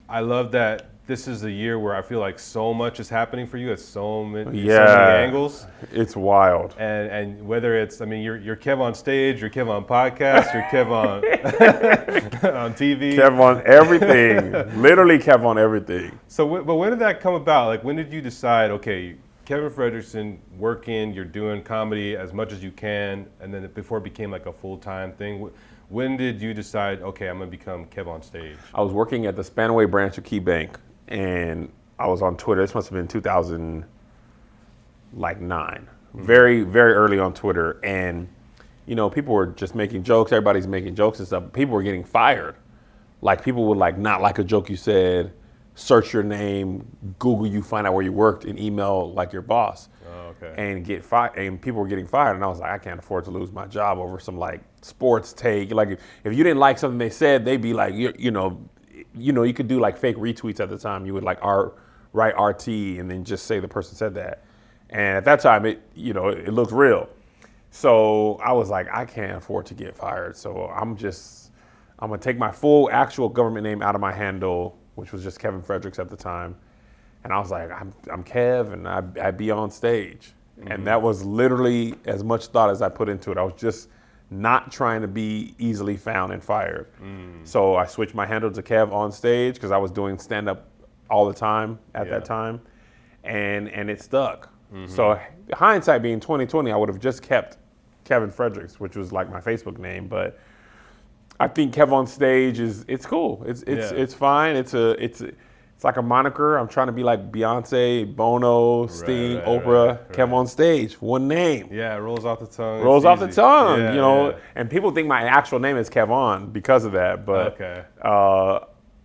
I love that this is a year where I feel like so much is happening for you at so many angles. It's wild. And whether it's, I mean, you're Kev on stage, you're Kev on podcast, you're Kev on on TV. Kev on everything. Literally Kev on everything. So, but when did that come about? Like, when did you decide, okay, Kevin Fredrickson, working, you're doing comedy as much as you can, and then before it became like a full-time thing, when did you decide, okay, I'm gonna become KevOnStage? I was working at the Spanaway branch of KeyBank, and I was on Twitter. This must have been 2009. Very, very early on Twitter. And, you know, people were just making jokes. Everybody's making jokes and stuff. People were getting fired. Like, people would, like, not like a joke you said, search your name, Google you, find out where you worked, and email, like, your boss. Oh, okay. And get fired. And people were getting fired. And I was like, I can't afford to lose my job over some, like, sports take. Like, if you didn't like something they said, they'd be like, you know, you could do like fake retweets at the time. You would like write RT and then just say the person said that. And at that time, it looked real. So I was like, I can't afford to get fired. So I'm gonna take my full actual government name out of my handle, which was just Kevin Fredericks at the time. And I was like, I'm Kev, and I be on stage. Mm-hmm. And that was literally as much thought as I put into it. I was just not trying to be easily found and fired. So I switched my handle to KevOnStage because I was doing stand-up all the time at that time, and it stuck. So hindsight being 2020, I would have just kept Kevin Fredericks, which was like my Facebook name, but I think KevOnStage it's cool. It's fine. It's like a moniker. I'm trying to be like Beyonce, Bono, Sting, Oprah, KevOnStage. One name. Yeah, it rolls off the tongue. Rolls off the tongue, you know. And people think my actual name is Kevon because of that. But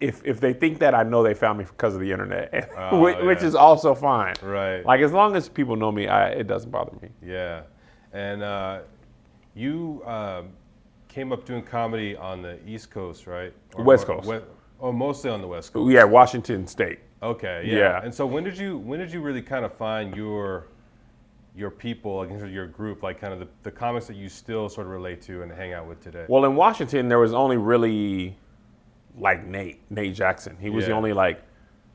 if they think that, I know they found me because of the internet, which is also fine. Right. Like, as long as people know me, it doesn't bother me. Yeah. And you came up doing comedy on the East Coast, right? West Coast. Mostly on the West Coast. Yeah, Washington State. Okay, yeah. And so when did you really kind of find your people, like your group, like kind of the comics that you still sort of relate to and hang out with today? Well, in Washington, there was only really like Nate Jackson. He was the only like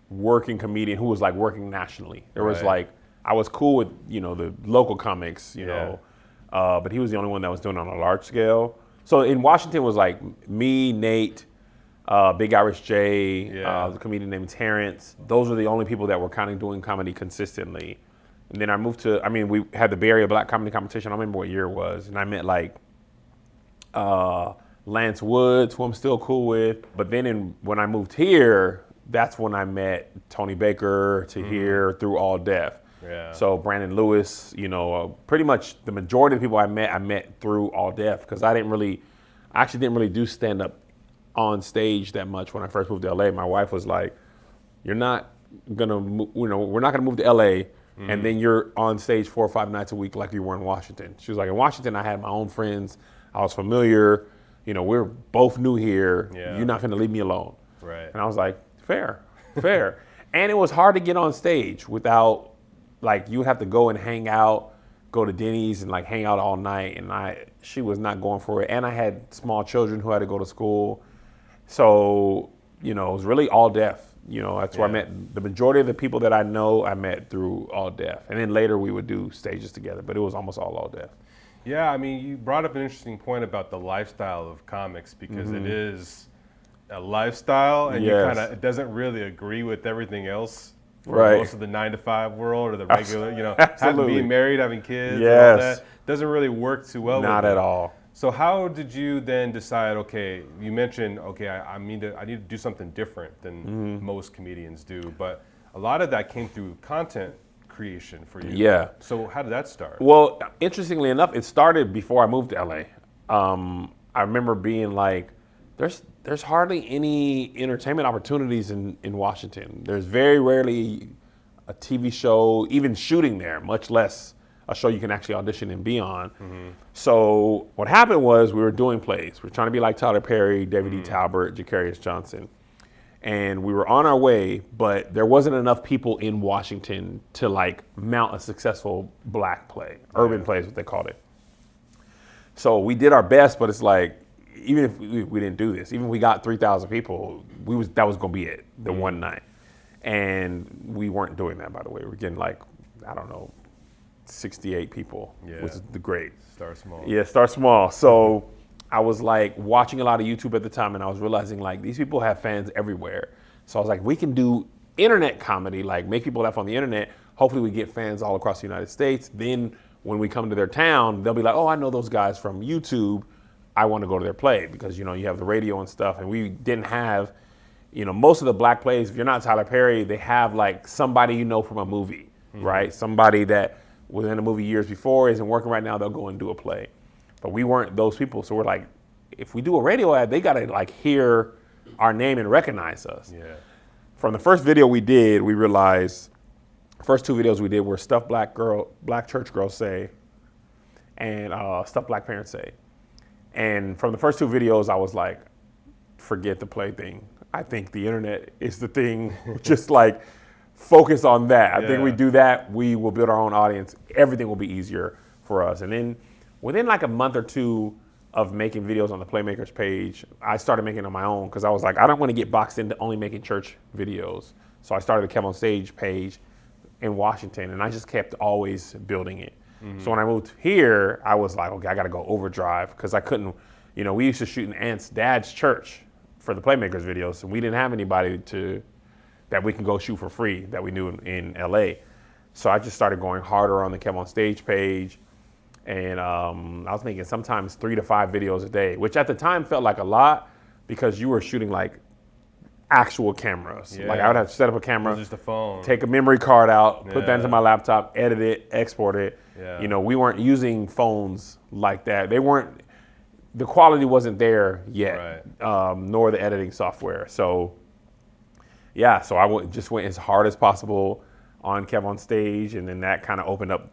working comedian who was like working nationally. There was like, I was cool with, you know, the local comics, you know, but he was the only one that was doing it on a large scale. So in Washington was like me, Nate, Big Irish J, the comedian named Terrence. Those were the only people that were kind of doing comedy consistently. And then I moved to, we had the Bay Area Black Comedy Competition. I don't remember what year it was. And I met like Lance Woods, who I'm still cool with. But then when I moved here, that's when I met Tony Baker, Tahir, through All Def. Yeah. So Brandon Lewis, you know, pretty much the majority of the people I met through All Def, because I actually didn't really do stand-up on stage that much when I first moved to LA. My wife was like, we're not gonna move to LA and then you're on stage 4 or 5 nights a week like you were in Washington. She was like, in Washington, I had my own friends. I was familiar. You know, we're both new here. Yeah. You're not gonna leave me alone. Right. And I was like, fair. And it was hard to get on stage without, like, you would have to go and hang out, go to Denny's and like hang out all night. And she was not going for it. And I had small children who had to go to school. So, you know, it was really All Def. You know, that's where I met the majority of the people that I know. I met through All Def. And then later we would do stages together, but it was almost all Def. Yeah, I mean, you brought up an interesting point about the lifestyle of comics, because it is a lifestyle, and it doesn't really agree with everything else for most of the 9-to-5 world or the regular, you know, being married, having kids, and all that doesn't really work too well. Not at all. So how did you then decide, okay, you mentioned, okay, I need to do something different than most comedians do, but a lot of that came through content creation for you. Yeah. So how did that start? Well, interestingly enough, it started before I moved to LA. I remember being like, there's hardly any entertainment opportunities in Washington. There's very rarely a TV show even shooting there, much less a show you can actually audition and be on. So what happened was we were doing plays. We were trying to be like Tyler Perry, David E. Talbert, Jacarius Johnson. And we were on our way, but there wasn't enough people in Washington to like mount a successful black play. Urban play is what they called it. So we did our best, but it's like, even if we didn't do this, even if we got 3,000 people, that was going to be it, the one night. And we weren't doing that, by the way. We're getting like, I don't know, 68 people, which is the great. Start small. Yeah, start small. So I was like watching a lot of YouTube at the time, and I was realizing like these people have fans everywhere. So I was like, we can do internet comedy, like make people laugh on the internet. Hopefully we get fans all across the United States. Then when we come to their town, they'll be like, oh, I know those guys from YouTube. I want to go to their play because, you have the radio and stuff. And we didn't have, most of the black plays, if you're not Tyler Perry, they have like somebody from a movie, right? Somebody that was in a movie years before, isn't working right now, they'll go and do a play. But we weren't those people. So we're like, if we do a radio ad, they got to like hear our name and recognize us. Yeah. From the first video we did, we realized, first two videos we did were Stuff Black Church Girls Say and Stuff Black Parents Say. And from the first two videos, I was like, forget the play thing. I think the internet is the thing. Just like focus on that. I think we do that, we will build our own audience. Everything will be easier for us. And then within like a month or two of making videos on the Playmakers page, I started making on my own because I was like, I don't want to get boxed into only making church videos. So I started the KevOnStage page in Washington, and I just kept always building it. So when I moved here, I was like, okay, I got to go overdrive because I couldn't, we used to shoot in Aunt's dad's church for the Playmakers videos, and we didn't have anybody that we can go shoot for free that we knew in LA. So I just started going harder on the KevOnStage page, and I was making sometimes 3 to 5 videos a day, which at the time felt like a lot because you were shooting like actual cameras. Yeah. Like I would have to set up a camera, just a phone, take a memory card out, put that into my laptop, edit it, export it. Yeah. We weren't using phones like that. The quality wasn't there yet, right. Nor the editing software. So yeah, so I just went as hard as possible on KevOnStage, and then that kind of opened up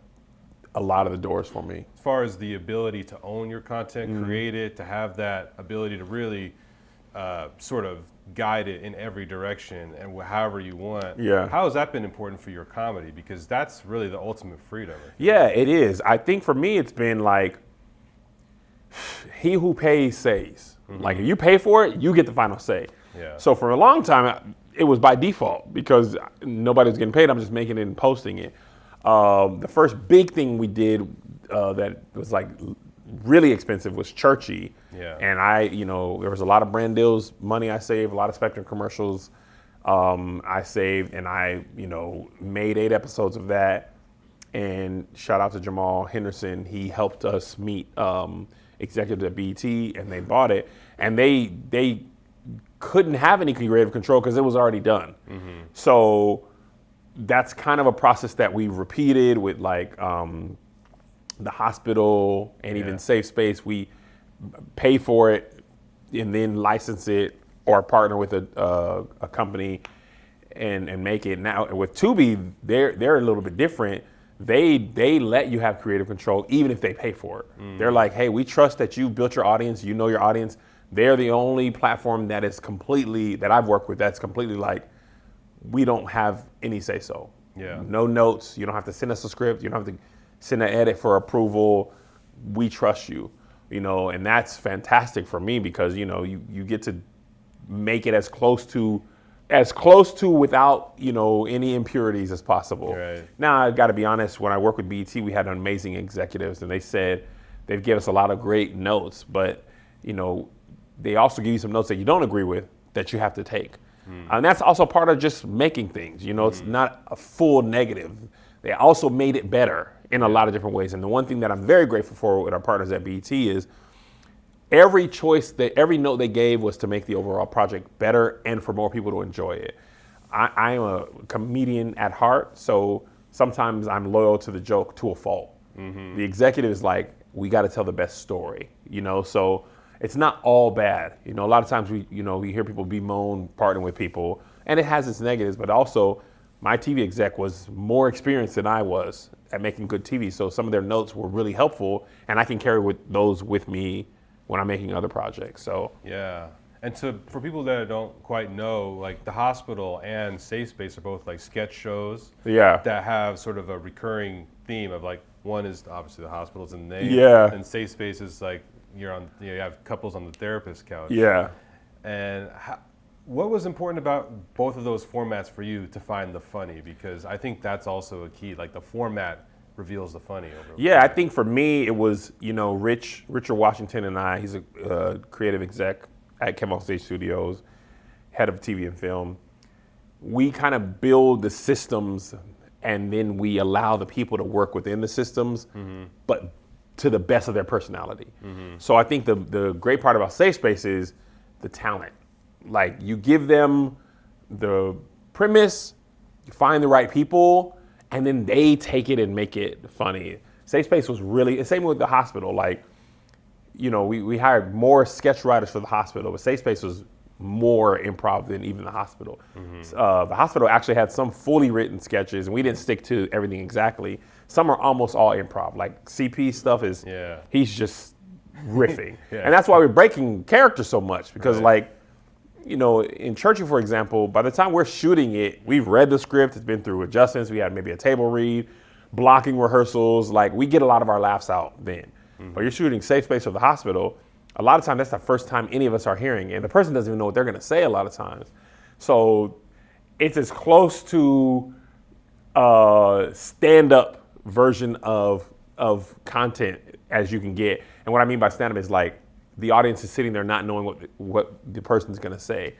a lot of the doors for me. As far as the ability to own your content, create it, to have that ability to really sort of guide it in every direction and however you want. Yeah. How has that been important for your comedy? Because that's really the ultimate freedom. Yeah, it is. I think for me, it's been like, he who pays says. Like if you pay for it, you get the final say. Yeah. So for a long time, it was by default because nobody was getting paid. I'm just making it and posting it. The first big thing we did that was like really expensive was Churchy. Yeah. And there was a lot of brand deals, money I saved, a lot of Spectrum commercials I saved, and I, made 8 episodes of that. And shout out to Jamal Henderson. He helped us meet executives at BET, and they bought it. And they couldn't have any creative control because it was already done. So that's kind of a process that we repeated with like the hospital and even Safe Space. We pay for it and then license it or partner with a company and make it. Now with Tubi, they're a little bit different. They let you have creative control even if they pay for it. They're like, hey, we trust that you built your audience, you know your audience. They're the only platform that I've worked with that's completely like, we don't have any say so. Yeah. No notes. You don't have to send us a script. You don't have to send an edit for approval. We trust you. And that's fantastic for me because, you get to make it as close to without, any impurities as possible. Right. Now, I got to be honest, when I work with BET, we had amazing executives and they said they've given us a lot of great notes, but, they also give you some notes that you don't agree with that you have to take. And that's also part of just making things, it's not a full negative. They also made it better in a lot of different ways. And the one thing that I'm very grateful for with our partners at BET is every note they gave was to make the overall project better and for more people to enjoy it. I am a comedian at heart, so sometimes I'm loyal to the joke to a fault. The executive is like, we got to tell the best story, so it's not all bad. A lot of times we hear people bemoan partnering with people, and it has its negatives, but also my TV exec was more experienced than I was at making good TV, so some of their notes were really helpful, and I can carry those with me when I'm making other projects. So yeah. And for people that don't quite know, like the hospital and Safe Space are both like sketch shows that have sort of a recurring theme of like, one is obviously the hospital's in the name, and Safe Space is like you have couples on the therapist couch. Yeah. And what was important about both of those formats for you to find the funny? Because I think that's also a key. Like the format reveals the funny. Yeah, I think for me it was, Richard Washington and I. He's a creative exec at KevOnStage Studios, head of TV and film. We kind of build the systems, and then we allow the people to work within the systems, but to the best of their personality. So I think the great part about Safe Space is the talent. Like, you give them the premise, you find the right people, and then they take it and make it funny. Safe Space was really, the same with the hospital. Like, we hired more sketch writers for the hospital, but Safe Space was more improv than even the hospital. The hospital actually had some fully written sketches, and we didn't stick to everything exactly. Some are almost all improv. Like CP stuff is, he's just riffing. And that's why we're breaking characters so much, because in Churchill, for example, by the time we're shooting it, we've read the script, it's been through adjustments, we had maybe a table read, blocking rehearsals, like we get a lot of our laughs out then. But you're shooting Safe Space for the hospital, a lot of times that's the first time any of us are hearing, and the person doesn't even know what they're gonna say a lot of times. So it's as close to a stand-up version of content as you can get. And what I mean by stand-up is like, the audience is sitting there not knowing what the person's gonna say.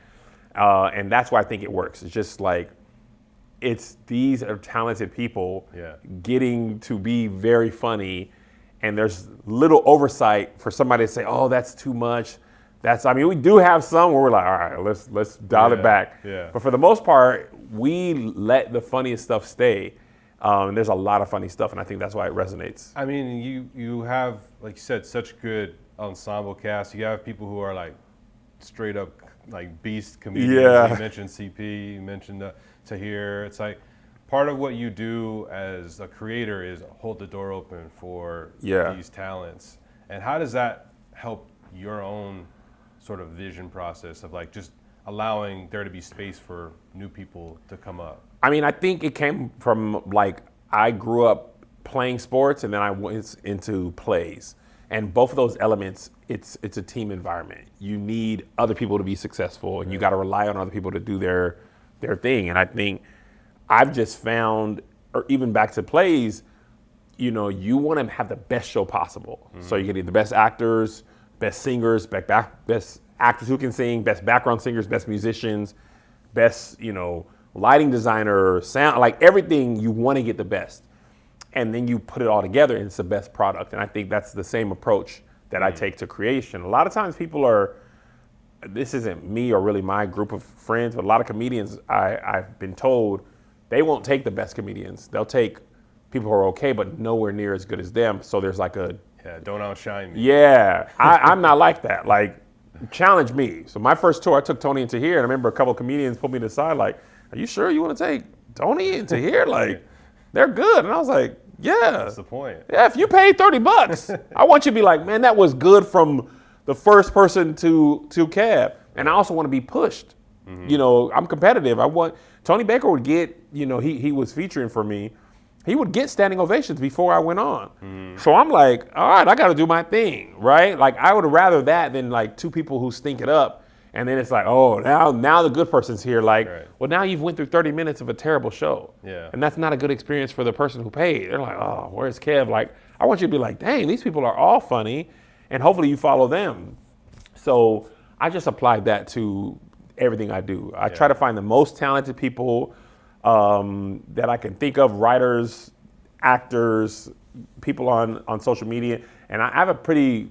And that's why I think it works. It's just like, these are talented people getting to be very funny, and there's little oversight for somebody to say, oh, that's too much. We do have some where we're like, all right, let's dial it back. But for the most part, we let the funniest stuff stay. And there's a lot of funny stuff, and I think that's why it resonates. I mean, you have, like you said, such good ensemble cast. You have people who are like straight up like beast comedians. You mentioned CP, you mentioned Tahir. It's like part of what you do as a creator is hold the door open for these talents. And how does that help your own sort of vision process of like just allowing there to be space for new people to come up? I mean, I think it came from like, I grew up playing sports and then I went into plays. And both of those elements, it's a team environment. You need other people to be successful, and you got to rely on other people to do their thing. And I think I've just found, or even back to plays, you want to have the best show possible. So you get the best actors, best singers, best actors who can sing, best background singers, best musicians, best, lighting designer, sound, like everything, you want to get the best. And then you put it all together and it's the best product. And I think that's the same approach that I take to creation. A lot of times this isn't me or really my group of friends, but a lot of comedians, I've been told, they won't take the best comedians. They'll take people who are okay, but nowhere near as good as them. So there's like don't outshine me. Yeah, I'm not like that. Like, challenge me. So my first tour, I took Tony and Tahir, and I remember a couple of comedians pulled me to the side like, are you sure you want to take Tony and Tahir? Like, they're good. And I was like, yeah. That's the point. Yeah, if you paid $30, I want you to be like, man, that was good from the first person to Kev. And I also want to be pushed. I'm competitive. Tony Baker would get, he was featuring for me. He would get standing ovations before I went on. So I'm like, all right, I got to do my thing, right? Like, I would rather that than like two people who stink it up. And then it's like, oh, now the good person's here. Like, well, now you've went through 30 minutes of a terrible show. And that's not a good experience for the person who paid. They're like, oh, where's Kev? Like, I want you to be like, dang, these people are all funny. And hopefully you follow them. So I just applied that to everything I do. I try to find the most talented people that I can think of, writers, actors, people on social media. And I have a pretty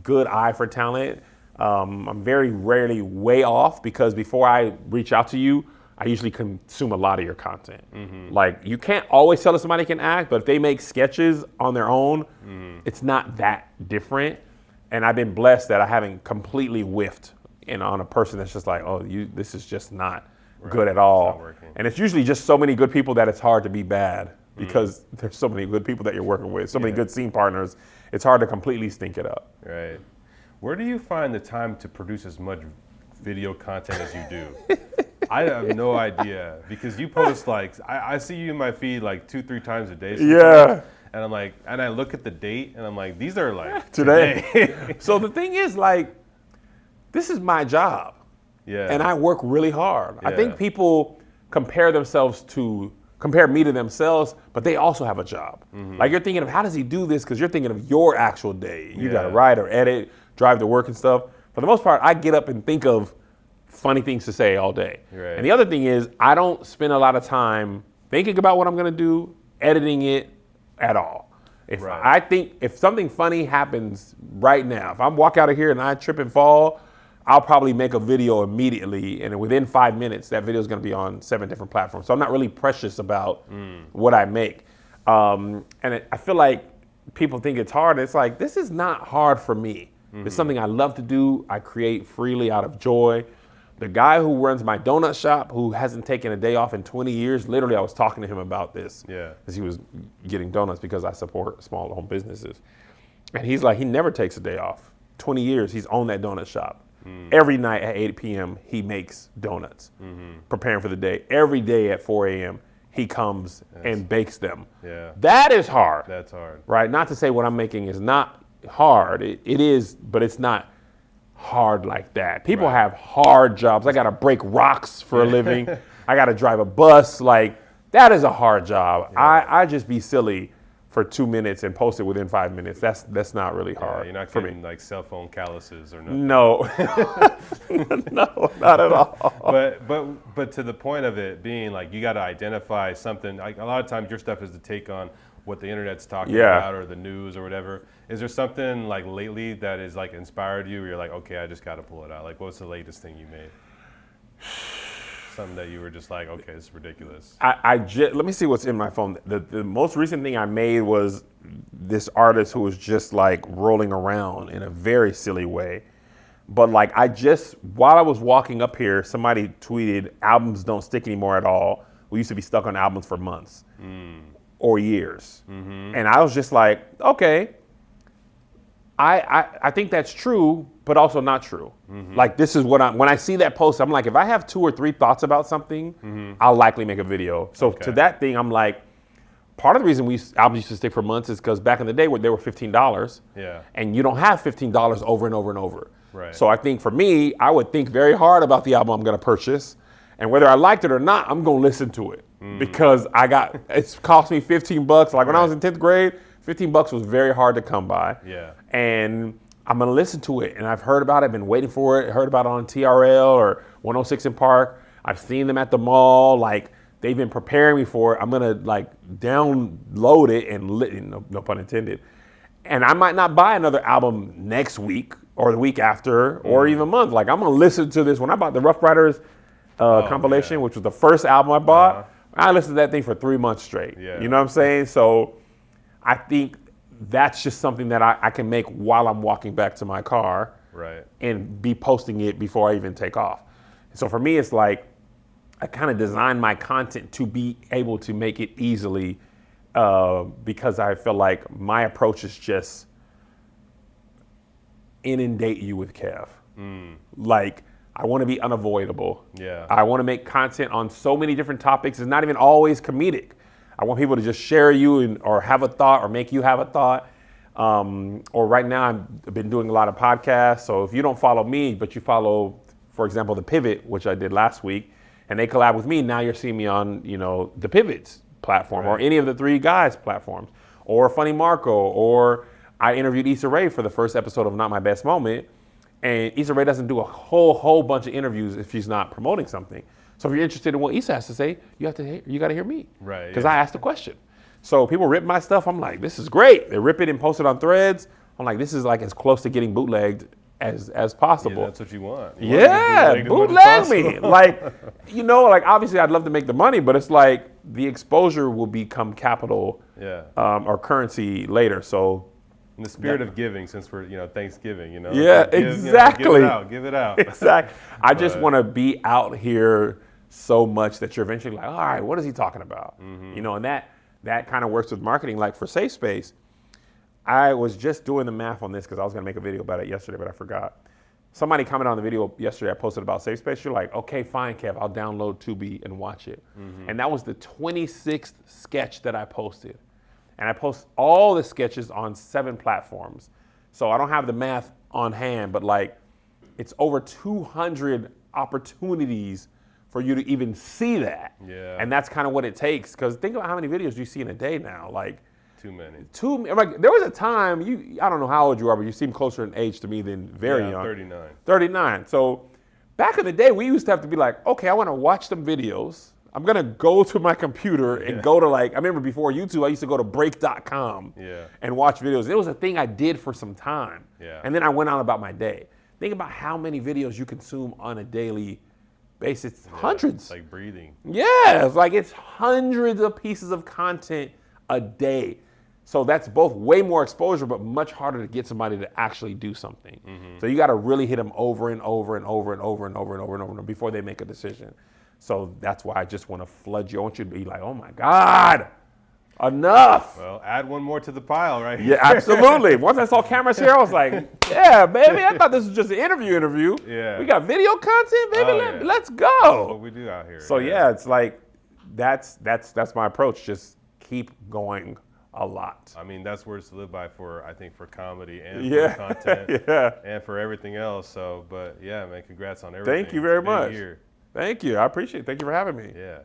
good eye for talent. I'm very rarely way off, because before I reach out to you, I usually consume a lot of your content. Like, you can't always tell if somebody can act, but if they make sketches on their own, it's not that different. And I've been blessed that I haven't completely whiffed on a person that's just like, oh, this is just not good at all. And it's usually just so many good people that it's hard to be bad, because there's so many good people that you're working with, so many good scene partners. It's hard to completely stink it up. Right. Where do you find the time to produce as much video content as you do? I have no idea, because you post like, I see you in my feed like 2-3 times a day. And I'm like, and I look at the date, and I'm like, these are like today. So the thing is, like, this is my job. Yeah. And I work really hard. Yeah. I think people compare me to themselves, but they also have a job. Like, you're thinking of, how does he do this? Because you're thinking of your actual day. You got to write or edit, drive to work and stuff. For the most part, I get up and think of funny things to say all day. Right. And the other thing is, I don't spend a lot of time thinking about what I'm going to do, editing it at all. I think if something funny happens right now, if I'm walk out of here and I trip and fall, I'll probably make a video immediately, and within 5 minutes, that video is going to be on 7 different platforms. So I'm not really precious about what I make. I feel like people think it's hard. It's like, this is not hard for me. It's something I love to do. I create freely out of joy. The guy who runs my donut shop, who hasn't taken a day off in 20 years, literally I was talking to him about this. Yeah. Because he was getting donuts because I support small home businesses. And he's like, he never takes a day off. 20 years, he's owned that donut shop. Every night at 8 p.m., he makes donuts, preparing for the day. Every day at 4 a.m., he comes and bakes them. Yeah. That is hard. That's hard. Right? Not to say what I'm making is not hard. It is, but it's not hard like that. People have hard jobs. I got to break rocks for a living. I got to drive a bus. Like, that is a hard job. Yeah. I just be silly for 2 minutes and post it within 5 minutes. That's not really hard. You're not for getting me. like cell phone calluses or nothing. No, no, not at all. But to the point of it being like, you got to identify something. Like, a lot of times your stuff is to take on what the internet's talking about or the news or whatever. Is there something like lately that is like inspired you where you're like, okay, I just got to pull it out? Like, what's the latest thing you made? Something that you were just like, okay, this is ridiculous. Let me see what's in my phone. The most recent thing I made was this artist who was just like rolling around in a very silly way. But like, while I was walking up here, somebody tweeted, albums don't stick anymore at all. We used to be stuck on albums for months or years. And I was just like, okay, I think that's true, but also not true. Like, this is what when I see that post, I'm like, if I have 2 or 3 thoughts about something, I'll likely make a video. So to that thing, I'm like, part of the reason albums used to stick for months is because back in the day they were $15. Yeah. And you don't have $15 over and over and over. Right. So I think for me, I would think very hard about the album I'm going to purchase. And whether I liked it or not, I'm going to listen to it. Because it's cost me $15. Like, when I was in 10th grade, $15 was very hard to come by. Yeah. And I'm going to listen to it. And I've heard about it, been waiting for it, heard about it on TRL or 106 in Park. I've seen them at the mall. Like, they've been preparing me for it. I'm going to like download it and no pun intended. And I might not buy another album next week or the week after or even a month. Like, I'm going to listen to this. When I bought the Rough Riders compilation, which was the first album I bought, I listened to that thing for 3 months straight. Yeah. You know what I'm saying? So I think that's just something that I can make while I'm walking back to my car and be posting it before I even take off. So for me, it's like, I kind of designed my content to be able to make it easily because I feel like my approach is just inundate you with Kev. Like, I want to be unavoidable. Yeah. I want to make content on so many different topics. It's not even always comedic. I want people to just share you or have a thought or make you have a thought. Or right now, I've been doing a lot of podcasts. So if you don't follow me, but you follow, for example, The Pivot, which I did last week, and they collab with me, now you're seeing me on, The Pivot's platform or any of the 3 guys' platforms, or Funny Marco, or I interviewed Issa Rae for the first episode of Not My Best Moment. And Issa Rae doesn't do a whole bunch of interviews if she's not promoting something. So if you're interested in what Issa has to say, you got to hear me. Right. Because I asked the question. So people rip my stuff. I'm like, this is great. They rip it and post it on Threads. I'm like, this is like as close to getting bootlegged as possible. Yeah, that's what you want. Bootleg me. Like, like, obviously I'd love to make the money, but it's like the exposure will become capital or currency later. So in the spirit of giving, since we're, Thanksgiving, Yeah, exactly. Give it out. Exactly. I just want to be out here so much that you're eventually like, all right, what is he talking about? And that kind of works with marketing. Like for Safe Space, I was just doing the math on this because I was going to make a video about it yesterday, but I forgot. Somebody commented on the video yesterday I posted about Safe Space. You're like, okay, fine, Kev, I'll download Tubi and watch it. And that was the 26th sketch that I posted. and I post all the sketches on 7 platforms. So I don't have the math on hand, but like it's over 200 opportunities for you to even see that. Yeah. And that's kind of what it takes. Because think about how many videos you see in a day now. Like too many. Like there was a time I don't know how old you are, but you seem closer in age to me than very young. 39. 39. So back in the day, we used to have to be like, okay, I want to watch some videos. I'm going to go to my computer and go to I remember before YouTube, I used to go to break.com and watch videos. It was a thing I did for some time. Yeah. And then I went on about my day. Think about how many videos you consume on a daily basis. Hundreds. It's like breathing. Yeah, it's hundreds of pieces of content a day. So that's both way more exposure, but much harder to get somebody to actually do something. So you got to really hit them over and over and over and over and over and over and over before they make a decision. So that's why I just want to flood you. I want you to be like, oh my God, enough. Well, add one more to the pile, right? Yeah, absolutely. Once I saw cameras here, I was like, yeah, baby, I thought this was just an interview. Yeah. We got video content, baby. Let's go. That's what we do out here. So yeah, it's like that's my approach. Just keep going a lot. I mean, that's words to live by for comedy and for content and for everything else. So, but yeah, man, congrats on everything. Thank you very much. Year. Thank you. I appreciate it. Thank you for having me. Yeah.